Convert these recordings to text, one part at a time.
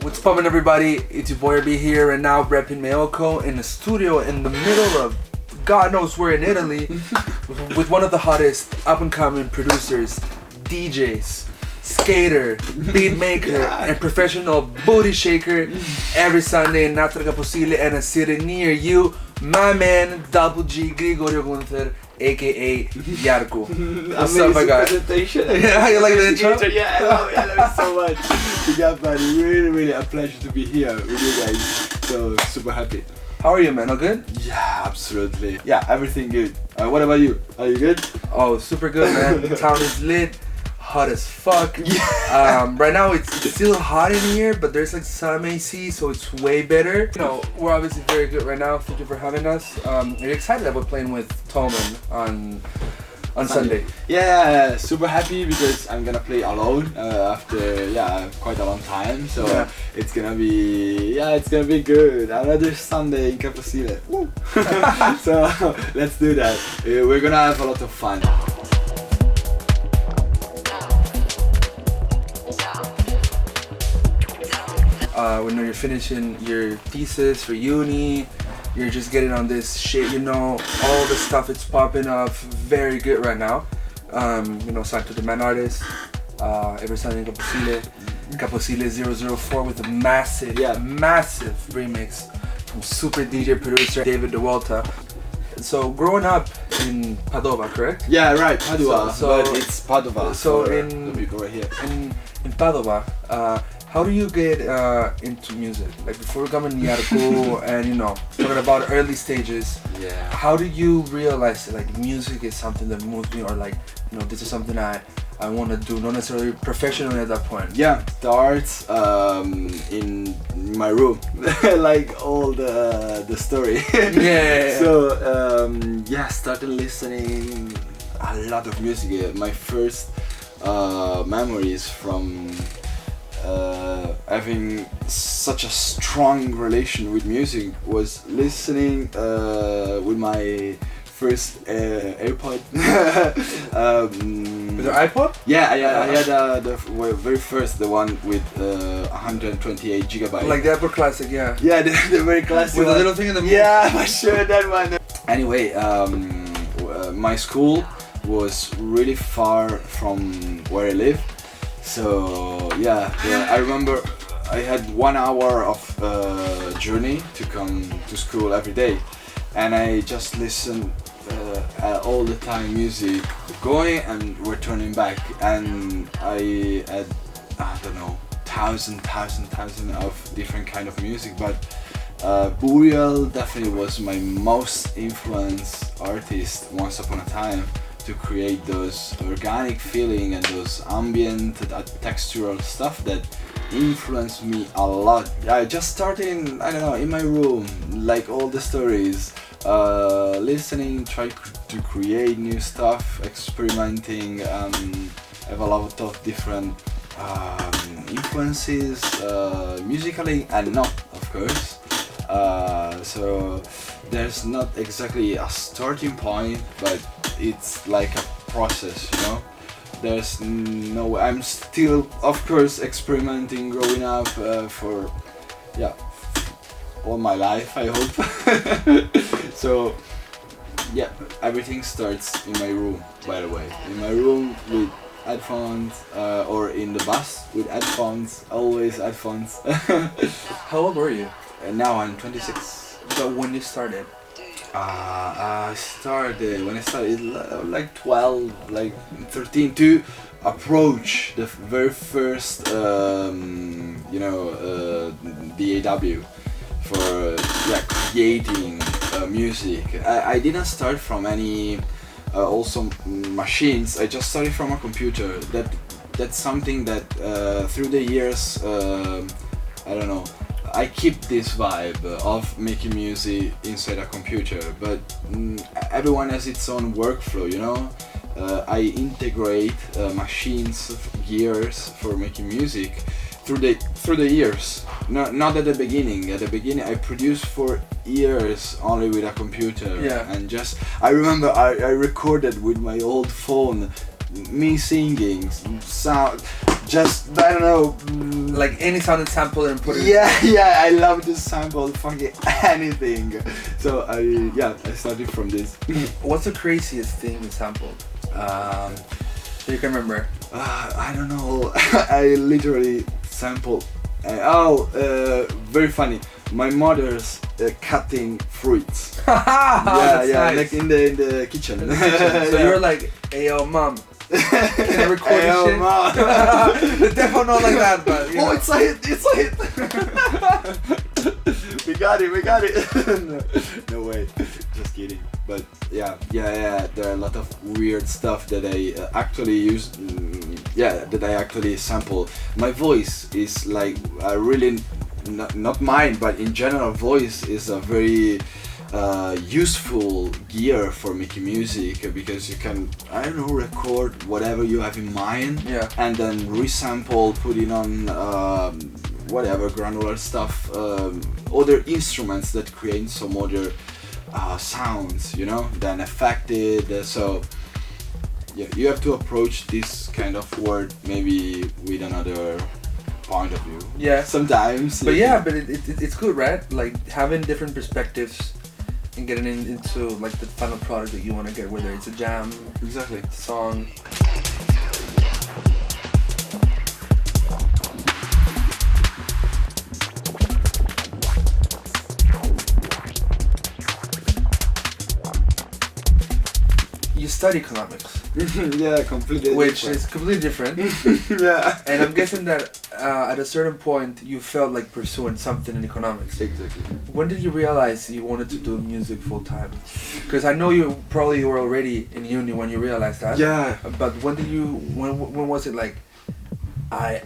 What's poppin', everybody? It's your boy B here, and now repping Meoko in the studio in the middle of God knows where in Italy with one of the hottest up-and-coming producers, DJs, skater, beat maker, and professional booty shaker every Sunday in After Caposile and a city near you, my man, Double G, Gregorio Gunther, aka Yaar Ku. What's up, my guy? Presentation. Yeah, you like the intro? Yeah, I love it so much. Yeah, buddy, really a pleasure to be here with you guys. So super happy. How are you, man? All good? Yeah, absolutely. Yeah, everything good. What about you? Are you good? Oh, super good, man. The town is lit, hot as fuck. Yeah. Right now it's still hot in here, but there's like some AC, so it's way better. You know, we're obviously very good right now. Thank you for having us. Are you excited about playing with Toman on Sunday? Yeah, super happy because I'm gonna play alone after quite a long time. So Yeah. it's gonna be good. Another Sunday in Caposile. Woo. So let's do that. We're gonna have a lot of fun. When you're finishing your thesis for uni, you're just getting on this shit, you know, all the stuff it's popping up very good right now. You know, signed to the Man Artist, every Sunday in Caposile 004 with a massive remix from super DJ producer David DeWalta. So growing up in Padova, correct? Yeah, right, Padova, So- but it's Padova. so for in- the people right here. In Padova, how do you get into music? Like before becoming Yaar Ku and you know, talking about early stages, Yeah. how did you realize that, like, music is something that moves me, or like, you know, this is something I want to do, not necessarily professionally at that point? Yeah, starts in my room, like all the story. Yeah. So started listening a lot of music. My first memories from having such a strong relation with music was listening with my first AirPod. With your iPod? Yeah, I had the very first, the one with 128 gigabytes. Like the Apple Classic, yeah. Yeah, the very classic With one. a little thing in the middle. Yeah, for sure, that one. Anyway, my school was really far from where I live. So I remember I had 1 hour of journey to come to school every day, and I just listened all the time music going and returning back, and I had, I don't know, thousand of different kind of music, but Burial definitely was my most influenced artist once upon a time, to create those organic feeling and those ambient textural stuff that influenced me a lot. I just started, I don't know, in my room, like all the stories, listening, try to create new stuff, experimenting, have a lot of different influences, musically and not, of course. So there's not exactly a starting point, but it's like a process, you know. There's no, I'm still, of course, experimenting, growing up for all my life, I hope. So yeah, everything starts in my room, by the way. In my room with headphones, or in the bus with headphones, always headphones. How old were you? And now I'm 26. But when you started? I started like 12, like 13 to approach the very first, DAW for creating music. I didn't start from any also machines. I just started from a computer. That's something that through the years, I don't know, I keep this vibe of making music inside a computer, but everyone has its own workflow, you know. I integrate machines, gears for making music through the years. Not at the beginning. At the beginning, I produced for years only with a computer. Yeah. And I remember I recorded with my old phone me singing, sound, just I don't know. Like any sound and sample and put it. Yeah, I love to sample fucking anything. So I started from this. What's the craziest thing you sampled? You can remember. I don't know. I literally sampled. Very funny. My mother's cutting fruits. That's nice. like in the kitchen. So you're like, hey yo, mom. Can I record this shit? Mom. Definitely not like that, but you know. It's a hit. we got it. No way, just kidding. But yeah, there are a lot of weird stuff that I actually use. That I actually sample. My voice is like really not mine, but in general, voice is a very useful gear for making music, because you can, I don't know, record whatever you have in mind, and then resample, put it on whatever granular stuff, other instruments that create some other sounds, then affected. So you have to approach this kind of word maybe with another point of view. Yeah. Sometimes. But but it's good, right? Like having different perspectives and getting into like the final product that you want to get, whether it's a jam, exactly, song. You study economics. Yeah, completely. Which different. is completely different. Yeah. And I'm guessing that at a certain point you felt like pursuing something in economics. Exactly. When did you realize you wanted to do music full time? Because I know you were already in uni when you realized that. Yeah. But when was it like, I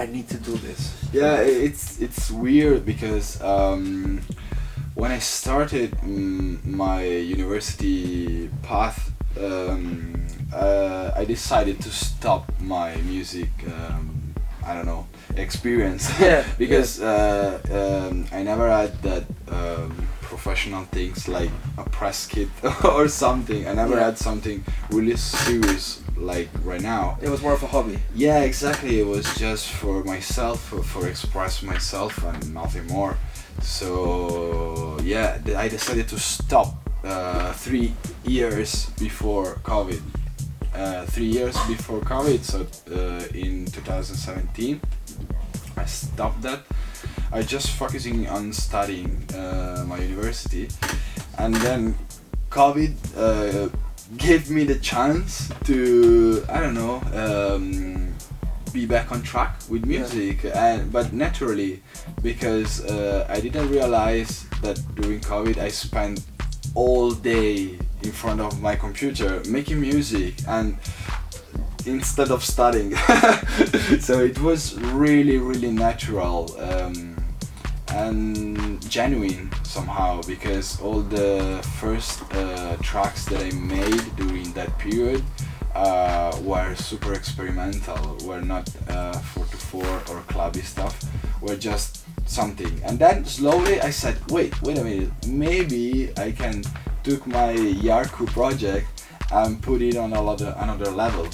need to do this? Yeah, it's weird because when I started my university path, I decided to stop my music experience. Because I never had that professional things like a press kit or something. I never had something really serious like right now. It was more of a hobby. Yeah, exactly. It was just for myself, for express myself and nothing more. So I decided to stop 3 years before COVID. 3 years before COVID, so in 2017, I stopped that. I just focusing on studying my university, and then COVID gave me the chance to be back on track with music, but naturally, because I didn't realize that during COVID I spent all day in front of my computer making music and instead of studying. So it was really, really natural and genuine somehow, because all the first tracks that I made during that period were super experimental, were not 4/4 or clubby stuff, were just something. And then slowly I said, wait a minute, maybe I can took my Yaar Ku project and put it on another level.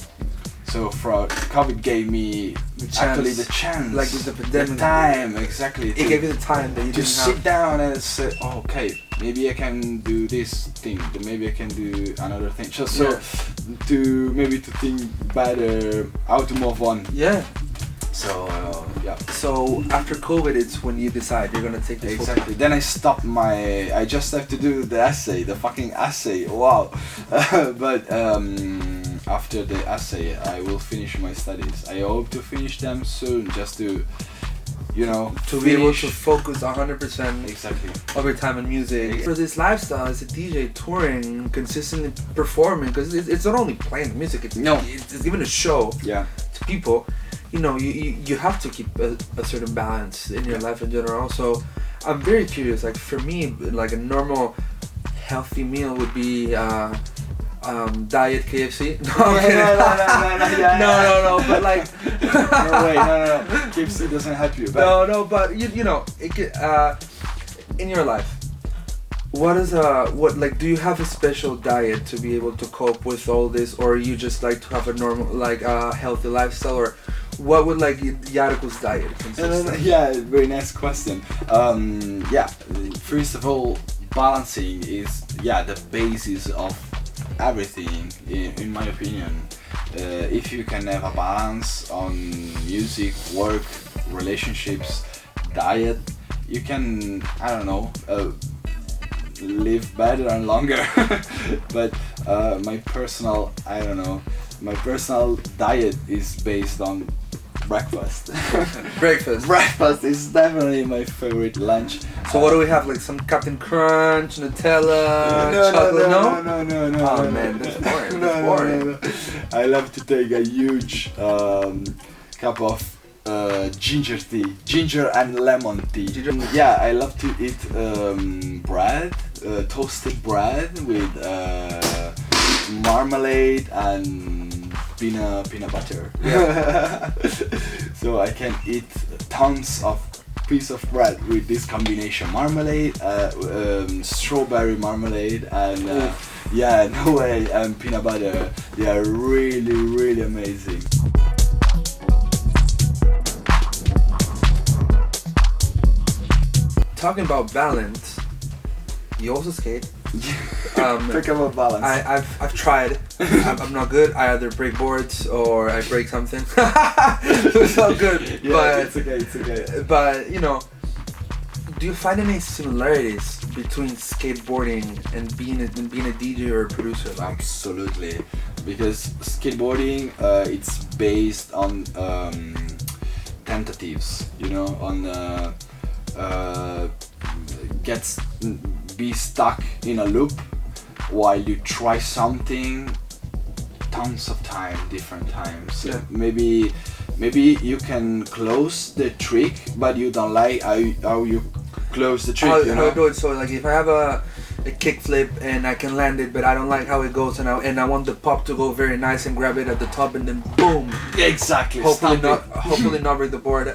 So COVID gave me the chance, like with the pandemic, the time, exactly. It gave you the time that you to didn't sit have. down and say, okay, maybe I can do this thing, maybe I can do another thing. Just so to think better how to move on. Yeah. So So after COVID, it's when you decide you're gonna take this. Exactly. Then I stopped I just have to do the fucking essay. Wow. But after the essay, I will finish my studies. I hope to finish them soon, just to be able to focus 100% exactly of your time on music. For this lifestyle as a DJ, touring, consistently performing, because it's not only playing music, it's even a show to people. You have to keep a certain balance in your life in general. So I'm very curious, like for me, like a normal healthy meal would be diet KFC. No, but like no, KFC doesn't help you. But but it could, in your life, What is what like? Do you have a special diet to be able to cope with all this, or you just like to have a normal, like a healthy lifestyle, or what would like Yaar Ku's diet consist of? Yeah, very nice question. Yeah, first of all, balancing is the basis of everything, in my opinion. If you can have a balance on music, work, relationships, diet, you can, I don't know, live better and longer. But my personal, I don't know, my personal diet is based on breakfast. Breakfast is definitely my favorite lunch. So what do we have? Like some Captain Crunch, Nutella, chocolate? No. Oh man, that's boring. That's boring. No. I love to take a huge cup of ginger and lemon tea. Yeah, I love to eat bread, toasted bread with marmalade and peanut butter. Yeah. So I can eat tons of piece of bread with this combination: marmalade, strawberry marmalade, and and peanut butter. They are really amazing. Talking about balance, you also skate. Talk about balance. I've tried. I'm not good. I either break boards or I break something. It's all good. Yeah, but it's okay. But you know, do you find any similarities between skateboarding and being a DJ or a producer? Like? Absolutely, because skateboarding it's based on tentatives. You know, on be stuck in a loop while you try something tons of time, different times. Yeah. Maybe you can close the trick, but you don't like how you close the trick. How I do it. So like if I have a kickflip and I can land it, but I don't like how it goes, and I want the pop to go very nice and grab it at the top, and then boom. Exactly. Hopefully not break the board.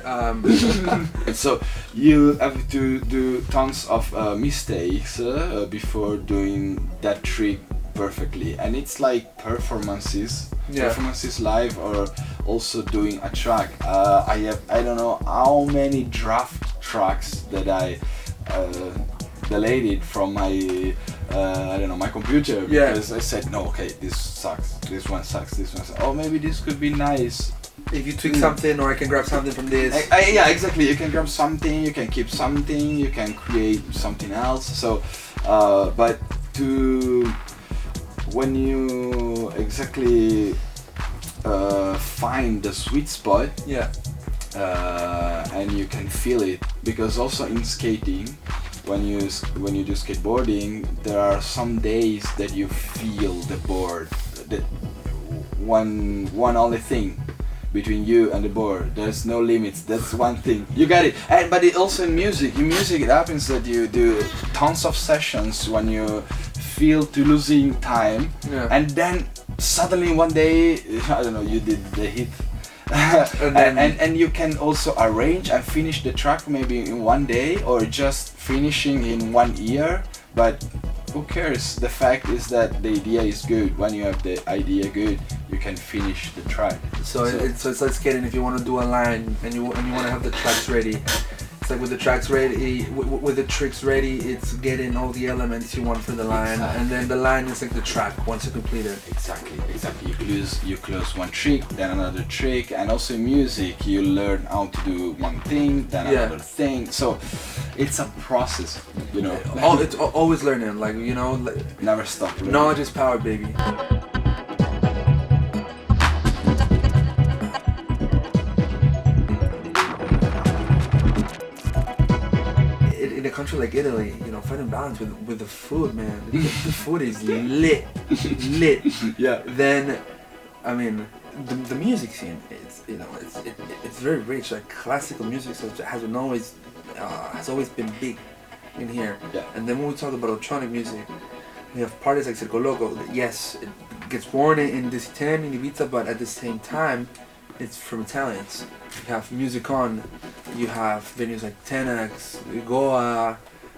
So you have to do tons of mistakes before doing that trick perfectly, and it's like performances live, or also doing a track. I don't know how many draft tracks that I deleted from my my computer, because I said no, okay, this sucks, this one sucks. Oh, maybe this could be nice if you tweak something, or I can grab something from this. Yeah, exactly. You can grab something, you can keep something, you can create something else. So but when you exactly find the sweet spot, and you can feel it, because also in skating, when you do skateboarding, there are some days that you feel the board, that one only thing between you and the board. There's no limits. That's one thing. You got it. But it also in music. In music, it happens that you do tons of sessions when you feel to losing time, and then suddenly one day, I don't know, you did the hit. and you can also arrange and finish the track maybe in one day, or just finishing in 1 year, but who cares? The fact is that the idea is good. When you have the idea good, you can finish the track. So it's like skating. If you want to do a line and you want to have the tracks ready, it's like with the tracks ready, with the tricks ready, it's getting all the elements you want for the line, and then the line is like the track once you complete it. Exactly. You close one trick, then another trick, and also in music you learn how to do one thing, then another thing. So it's a process, you know. It's always learning, like, you know. Never stop learning. Knowledge is power, baby. In a country like Italy, you know, finding balance with the food, man. The food is lit. Yeah. Then, I mean, the music scene, it's very rich. Like classical music has always been big in here. Yeah. And then when we talk about electronic music, we have parties like Circo Loco. Yes, it gets born in this Italian in Ibiza, but at the same time, it's from Italians. You have Music On, you have venues like Tenax, Goa,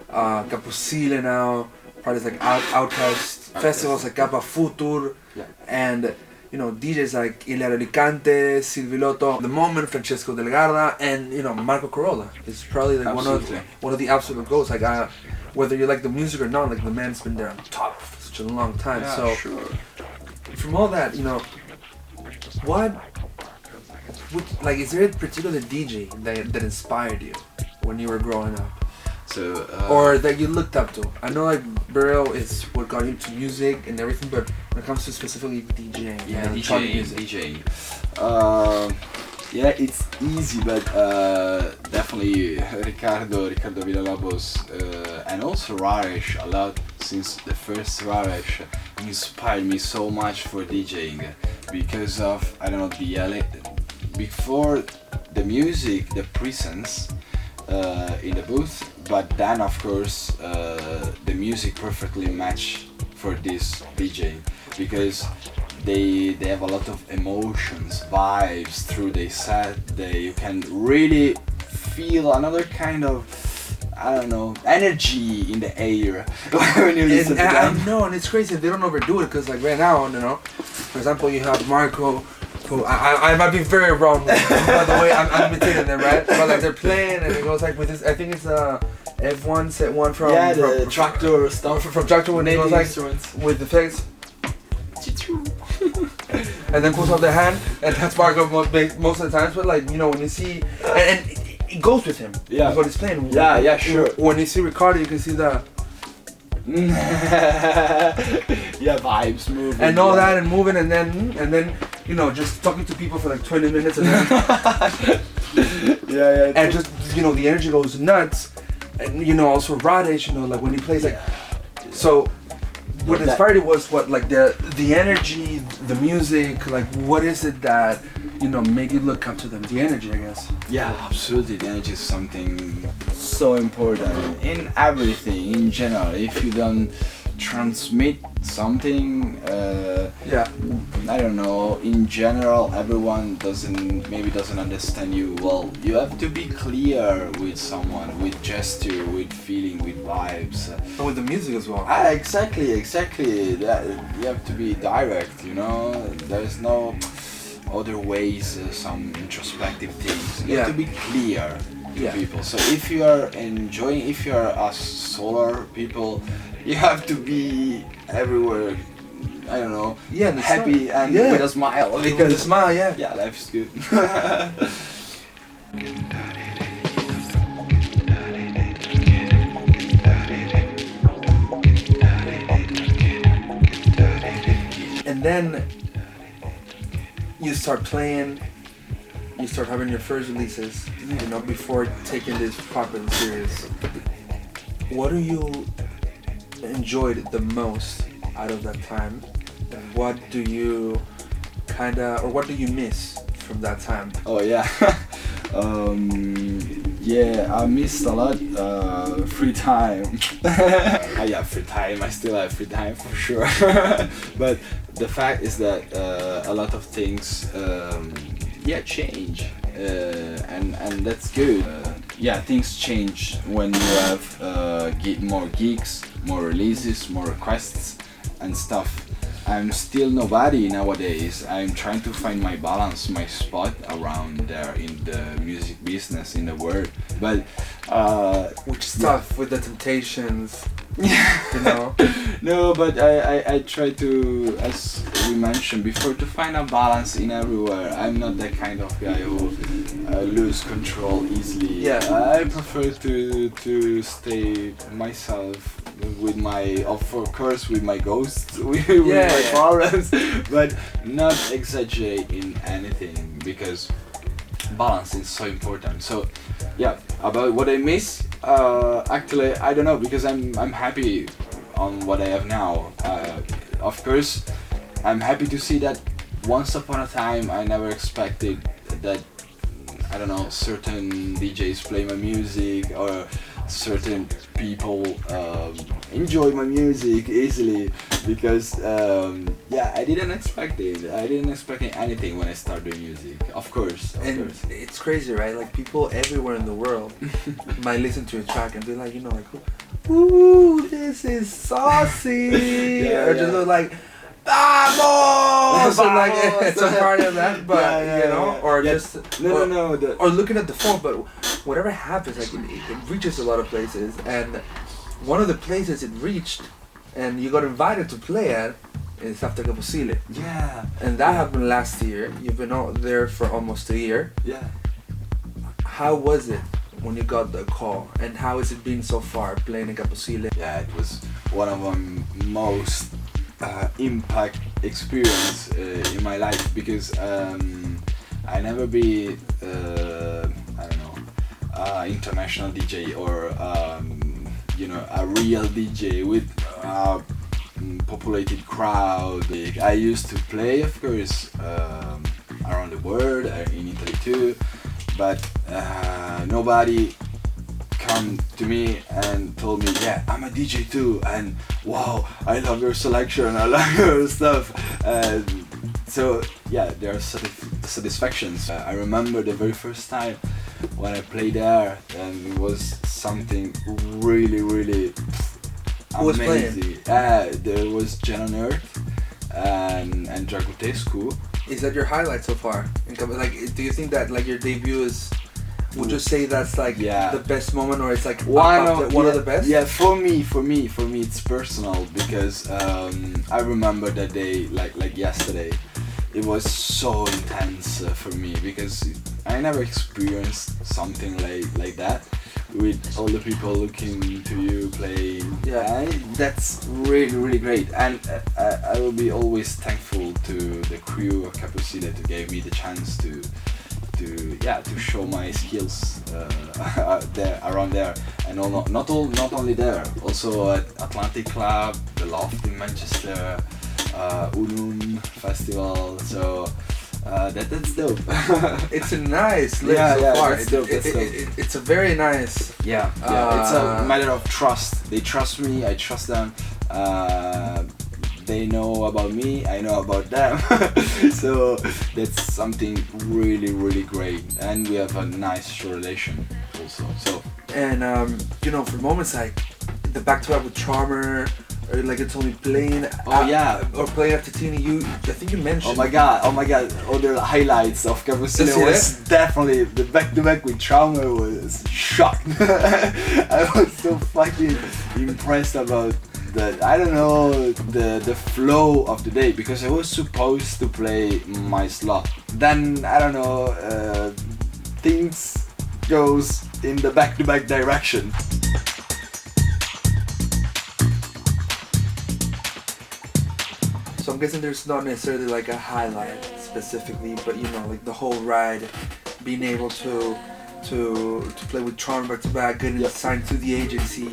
Caposile now, parties like Outcast, festivals like Kappa Futur, Yeah. and you know, DJs like Ilario Alicante, Silvilotto, the moment Francesco Del Garda, and you know, Marco Corolla is probably like Absolutely. one of the absolute goals. Like whether you like the music or not, like the man's been there on top for such a long time. Yeah, So sure. from all that, you know, what like is there a particular DJ that inspired you when you were growing up? So Or that you looked up to? I know like Burrell is what got you into music and everything, but when it comes to specifically DJing, yeah, and electronic DJing. Yeah, it's easy, but definitely Ricardo Villalobos, and also Raresh a lot, since the first Raresh inspired me so much for DJing because of, I don't know, before the music, the presence in the booth, but then of course the music perfectly matched for this DJ because they have a lot of emotions, vibes through their set. You can really feel another kind of, I don't know, energy in the air when you listen to them. I know, and it's crazy if they don't overdo it, because like right now, you know, for example, you have Marco, who I might be very wrong, by the way, I'm imitating them, right? But like they're playing, and it goes like with this, I think it's F1 set one from the tractor stuff from Tractor, when it goes like instruments. with the effects. And then pulls off the hand, and that's Marco most of the times. But like, you know, when you see, and it goes with him. Yeah. With what he's playing. Yeah, sure. When you see Ricardo, you can see the yeah, vibes moving and all that and moving, and then you know, just talking to people for like 20 minutes, and then yeah, and just, you know, the energy goes nuts. And you know, also Radesh, you know, like when he plays, like, so what inspired you was what, like the energy, the music, like what is it that, you know, made you look up to them? The energy, I guess. Yeah, absolutely. The energy is something so important in everything in general. If you don't transmit something, I don't know, in general, everyone doesn't understand you well. You have to be clear with someone, with gesture, with feeling, with vibes. And with the music as well. Exactly. That, you have to be direct, you know. There's no other ways, some introspective things. You have to be clear to people. So if you are enjoying, if you are a solar people, you have to be everywhere, I don't know, happy and with a smile. Because with a smile, yeah, life is good. And then you start playing, you start having your first releases, you know, before taking this properly serious. What do you enjoyed the most out of that time, and what do you what do you miss from that time? Oh yeah. Yeah, I missed a lot free time. Yeah, free time. I still have free time for sure. But the fact is that a lot of things change, and that's good. Yeah, things change when you have more gigs, more releases, more requests and stuff. I'm still nobody nowadays. I'm trying to find my balance, my spot around there in the music business, in the world. But which is tough with the temptations. You know. No, but I try to, as we mentioned before, to find a balance in everywhere. I'm not that kind of guy who lose control easily. Yeah. I prefer to stay myself with my, of course, with my ghosts, with my problems, but not exaggerate in anything, because balance is so important. So yeah, about what I miss, actually I don't know, because I'm happy on what I have now. Of course I'm happy to see that once upon a time I never expected that, I don't know, certain DJs play my music, or certain people enjoy my music easily because I didn't expect it. I didn't expect anything when I started doing music. Of course. It's crazy, right? Like people everywhere in the world might listen to a track and be like, you know, like, ooh, this is saucy, or just look like, vamos, like it's a part of that, but you know, or just or looking at the phone. But whatever happens, like it reaches a lot of places, and one of the places it reached, and you got invited to play at, is After Caposile. Yeah. And that happened last year. You've been out there for almost a year. Yeah. How was it when you got the call, and how has it been so far playing in Caposile? Yeah, it was one of my most impact experience in my life because I never be international DJ or a real DJ with a populated crowd. I used to play, of course, around the world, in Italy too, but nobody come to me and told me, yeah, I'm a DJ too, and wow, I love your selection, I love your stuff. So yeah, there are satisfactions. I remember the very first time when I played there, and it was something really, really amazing. There was Jen on Earth and Dragutescu. Is that your highlight so far? Like, do you think that like your debut is? Would you say that's like the best moment, or it's like one of the best? Yeah, for me, it's personal because I remember that day like yesterday. It was so intense for me because I never experienced something like that with all the people looking to you playing. Yeah, that's really, really great, and I will be always thankful to the crew of Caposile to give me the chance to show my skills there around there, and not only there, also at Atlantic Club, the Loft in Manchester, Unum Festival. So that's dope. It's a nice list so far. That's dope. It's a very nice. Yeah. It's a matter of trust. They trust me. I trust them. They know about me, I know about them. So that's something really, really great, and we have a nice relation also. So and for moments like the back-to-back with Charmer, or like it's only playing. Or playing after Tini. I think you mentioned. Oh my god! All the highlights of Caposile was definitely the back-to-back with Charmer was shocked. I was so fucking impressed about the flow of the day, because I was supposed to play my slot. Then things goes in the back-to-back direction. So I'm guessing there's not necessarily like a highlight specifically, but like the whole ride, being able to play with Tron back to back, getting signed to the agency,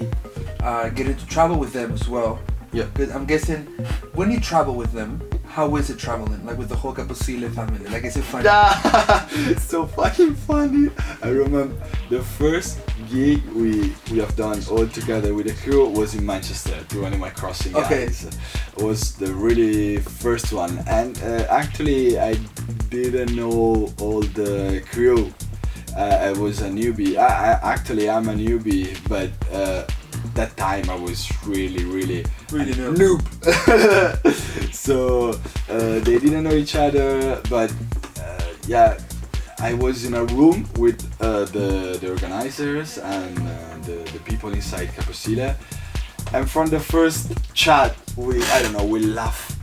getting to travel with them as well. Yeah. Because I'm guessing when you travel with them, how is it traveling? Like with the whole Caposile family? Like, is it funny? It's so fucking funny. I remember the first gig we have done all together with the crew was in Manchester, to Animal Crossing guys. It was the really first one, and actually I didn't know all the crew. I was a newbie. I'm a newbie, but that time I was really noob. So they didn't know each other, but I was in a room with the organizers and the people inside Caposile, and from the first chat we laugh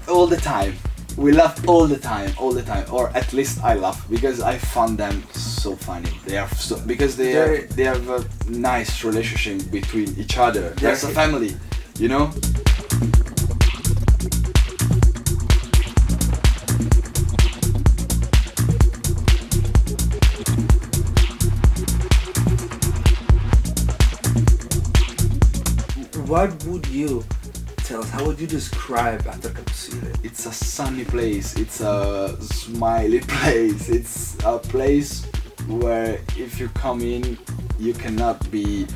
all the time. We laugh all the time, or at least I laugh because I found them so funny. They have a nice relationship between each other. There's a family, you know. What would you tell us? How would you describe After Caposile? It's a sunny place. It's a smiley place. It's a place where if you come in, you cannot be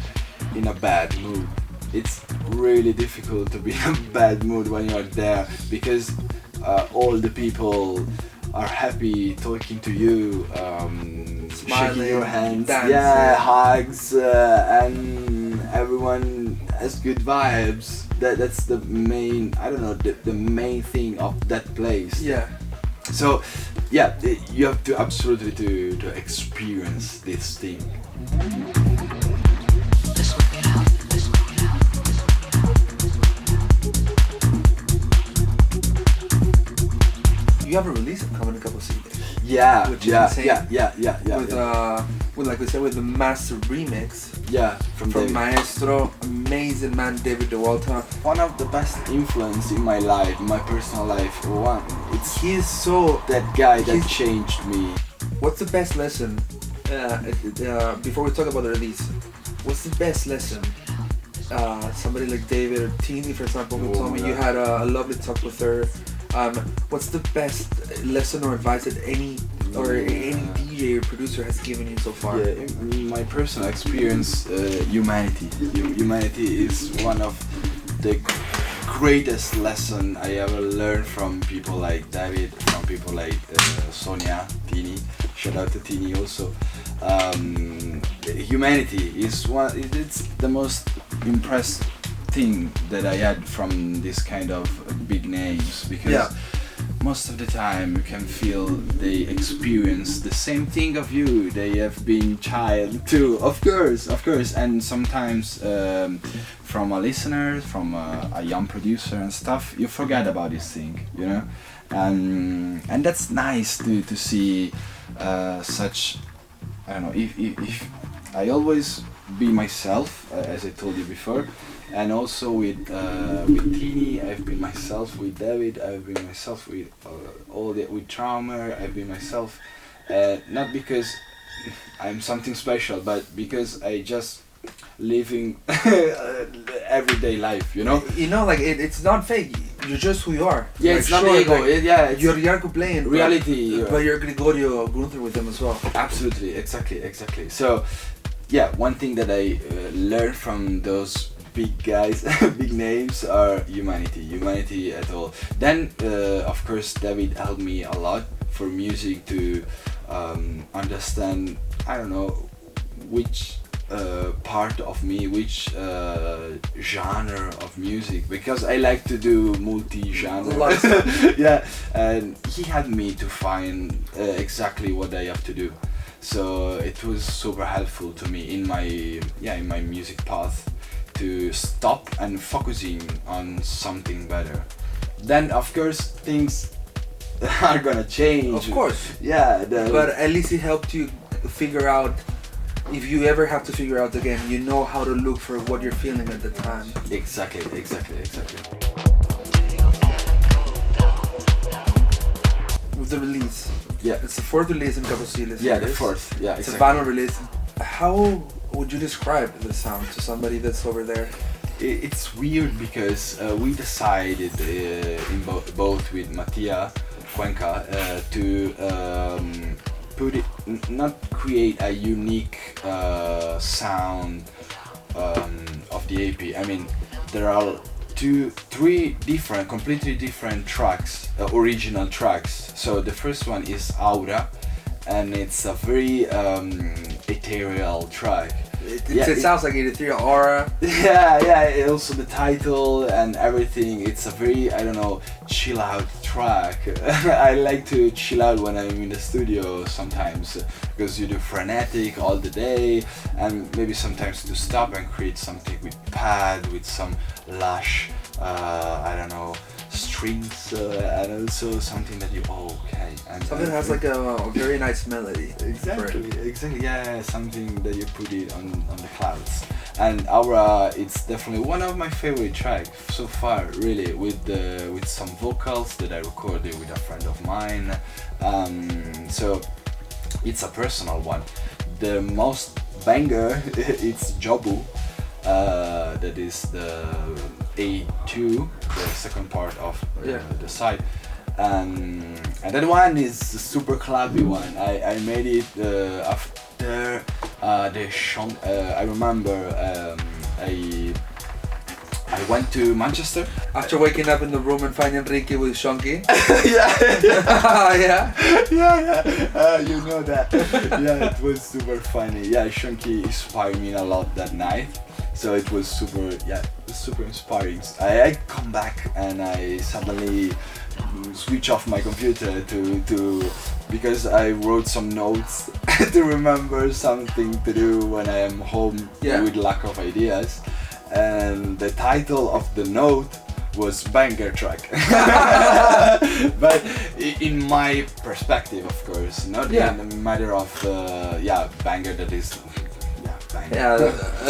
in a bad mood. It's really difficult to be in a bad mood when you're there, because all the people are happy talking to you, Smiling, shaking your hands, dancing. yeah, hugs, and everyone has good vibes. That's the main, I don't know, the main thing of that place. Yeah. So yeah, you have to absolutely to experience this thing. You have a release coming in a couple of seasons. Yeah, Which is yeah, insane. yeah. With like we said, with the master remix Yeah, from David. Maestro, amazing man David DeWalta. One of the best influence in my life, in my personal life. It's He's so. that guy that He's- changed me. What's the best lesson? Before we talk about the release, what's the best lesson? Somebody like David or Teeny, for example, who Oh told me my you God. had a lovely talk with her. What's the best lesson or advice that any DJ or producer has given you so far? Yeah, in my personal experience, humanity. Humanity is one of the greatest lesson I ever learned from people like David, from people like Sonia, Tini. Shout out to Tini also. Humanity is one. It's the most impressive thing that I had from this kind of big names, because Yeah. most of the time you can feel they experience the same thing of you. They have been child too, of course, and sometimes from a listener, from a young producer and stuff, you forget about this thing, you know, and that's nice to see such. I don't know, if I always be myself, as I told you before, and also with Tini, I've been myself. With David, I've been myself. With with Traumer, I've been myself. Not because I'm something special, but because I just living everyday life, you know. You know, like it's not fake. You're just who you are. Yeah, Like, it's not sure, ego. like, Yeah, it's you're Yaar Ku playing reality. but you're Gregorio Gunther with them as well. Absolutely, exactly. So, yeah, one thing that I learned from those big guys, big names, are humanity at all. Then, of course, David helped me a lot for music to understand, I don't know, which part of me, which genre of music, because I like to do multi-genre. Lots. Yeah, and he had me to find exactly what I have to do. So it was super helpful to me in my music path to stop and focusing on something better. Then of course things are gonna change. Of course. Yeah. But at least it helped you figure out, if you ever have to figure out again, you know how to look for what you're feeling at the time. Exactly. With the release. Yeah. It's the fourth release in Caposile. Yeah, the fourth. Yeah, It's exactly. a vinyl release. How would you describe the sound to somebody that's over there? It's weird because we decided both with Mattia Cuenca to put it, not create a unique sound of the AP. I mean, there are three completely different tracks, original tracks. So the first one is Aura, and it's a very ethereal track. It sounds like an ethereal aura. Yeah, also the title and everything, it's a very, I don't know, chill out track. I like to chill out when I'm in the studio sometimes, because you do frenetic all the day, and maybe sometimes to stop and create something with pad, with some lush, I don't know, strings, and also something that you, okay. And Something that has like a very nice melody. Exactly. Yeah, something that you put it on the clouds. And Aura, it's definitely one of my favorite tracks so far, really, with some vocals that I recorded with a friend of mine. So it's a personal one. The most banger, it's Jobu. That is the A2, the second part of the side. And that one is a super clubby one. I made it after the show, I remember I went to Manchester. After waking up in the room and finding Ricky with Shonky. yeah. Yeah. You know that. Yeah, it was super funny. Yeah, Shonky inspired me a lot that night. So it was super inspiring. I come back and I suddenly switch off my computer to because I wrote some notes to remember something to do when I am home with lack of ideas. And the title of the note was banger track. But in my perspective, of course, not in a matter of banger that is banger. Yeah,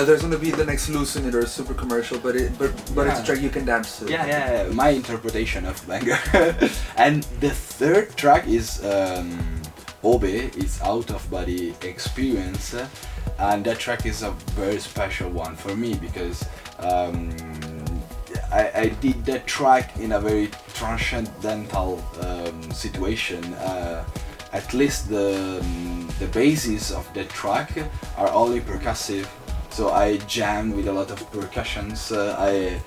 there's gonna be the next Losing It or super commercial, but it's a track you can dance to. Yeah, my interpretation of banger. And the third track is Obe, it's Out of Body Experience. And that track is a very special one for me because I did that track in a very transcendental situation. At least the bases of that track are only percussive, so I jam with a lot of percussions. I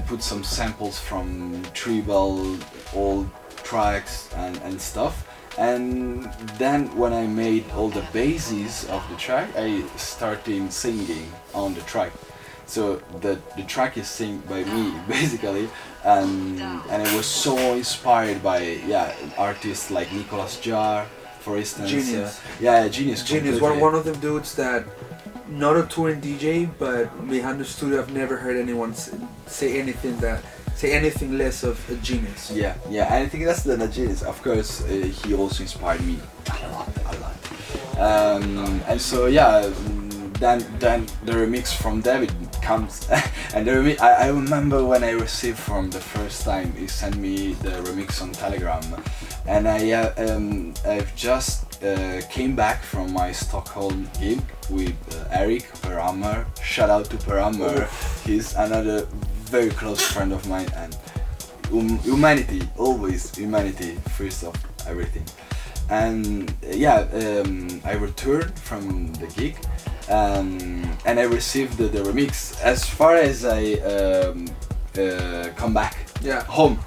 put some samples from tribal old tracks and stuff. And then when I made all the bases of the track, I started singing on the track. So the track is sung by me basically, and I was so inspired by artists like Nicolas Jar, for instance. Genius. Genius. One of them dudes that not a touring DJ, but behind the studio I've never heard anyone say anything less of a genius. Yeah, I think that's the genius. Of course, he also inspired me a lot. And so then the remix from David comes, and the remix. I remember when I received from the first time, he sent me the remix on Telegram, and I've just came back from my Stockholm gig with Eric Perhammer. Shout out to Perhammer. He's another very close friend of mine, and humanity, always humanity first of everything. And I returned from the gig, and I received the remix as far as I come back home.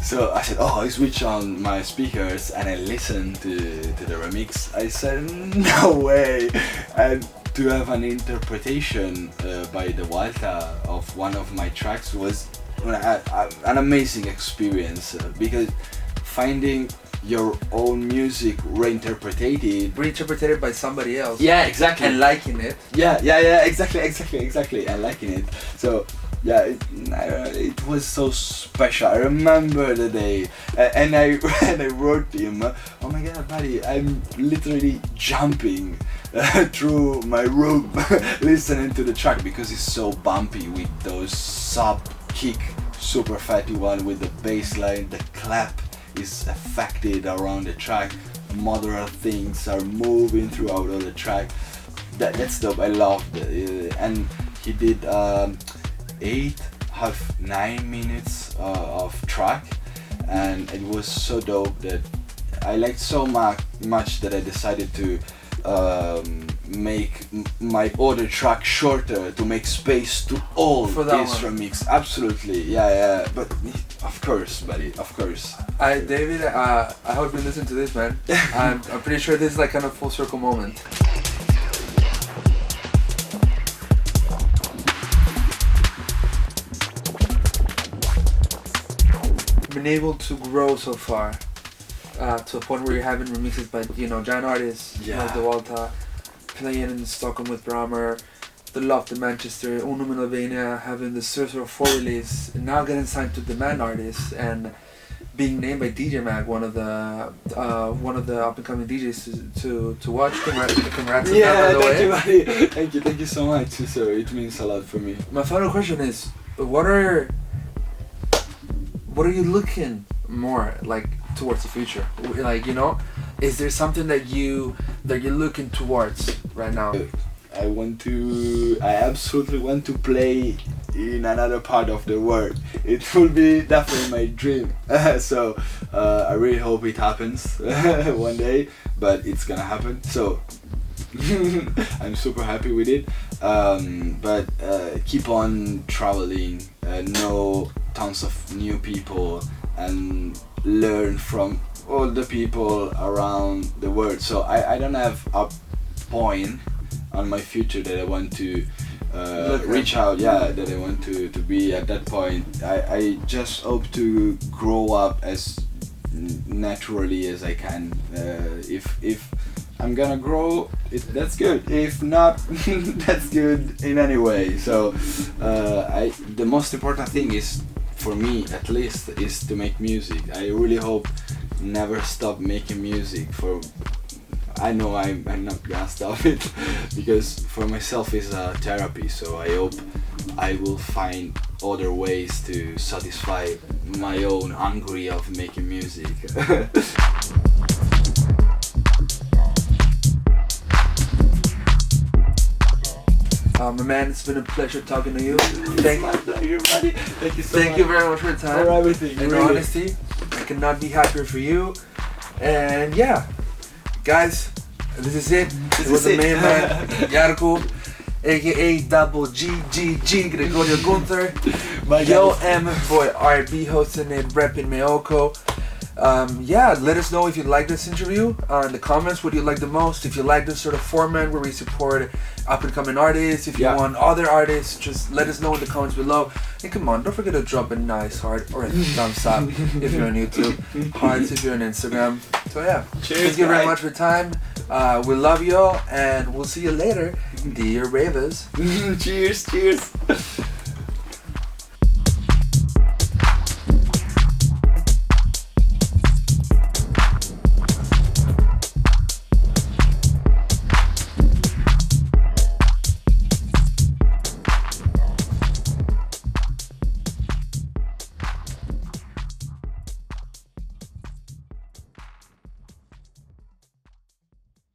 So I said, I switch on my speakers and I listened to the remix. I said, no way. And to have an interpretation by the Walta of one of my tracks was an amazing experience because finding your own music reinterpreted by somebody else. Yeah, exactly. And liking it. Yeah, exactly, and liking it. So it was so special. I remember the day, and I wrote him, oh my god, buddy, I'm literally jumping through my room listening to the track because it's so bumpy with those sub kick, super fatty one with the bass line, the clap is affected around the track, modular things are moving throughout all the track. That's dope. I loved it. And he did 9 minutes of track, and it was so dope that I liked so much that I decided to make my other track shorter to make space to all this remix. Absolutely, but of course, buddy, of course. David, I hope you listen to this, man. I'm pretty sure this is like kind of full circle moment. Been able to grow so far to a point where you're having remixes by giant artists like the Walta, playing in Stockholm with Brammer, the Loft in Manchester, Unum in Albania, having the Sorcerer 4 release, and now getting signed to Demand Artists and being named by DJ Mag, one of the up and coming DJs to watch. Congrats on that, by the way. Thank you, thank you so much. So it means a lot for me. My final question is, what are you looking more like towards the future? Like, is there something that you're looking towards right now? I absolutely want to play in another part of the world. It will be definitely my dream. So I really hope it happens one day, but it's gonna happen. So I'm super happy with it. But keep on traveling, know tons of new people, and learn from all the people around the world. So I don't have a point on my future that I want to reach out, that I want to be at that point. I just hope to grow up as naturally as I can. If I'm gonna grow, that's good. If not, that's good in any way. So the most important thing is, for me at least, is to make music. I really hope never stop making music. I know I'm not gonna stop it because for myself it's a therapy. So I hope I will find other ways to satisfy my own hungry of making music. My man, it's been a pleasure talking to you. My pleasure, buddy. Thank you so much. Thank you very much for your time. For everything. And really. honesty. I cannot be happier for you. And yeah, guys, this is it. This was the main man, Yaar Ku, aka Double G Gregorio Gunther. Yo M for RB hosting it, repping Meoko. Let us know if you like this interview in the comments. What do you like the most? If you like this sort of format where we support up and coming artists, if you want other artists, just let us know in the comments below. And come on, don't forget to drop a nice heart or a thumbs up if you're on YouTube, hearts if you're on Instagram. So yeah, cheers, thank you very much for your time. We love you all, and we'll see you later, dear ravers. Cheers.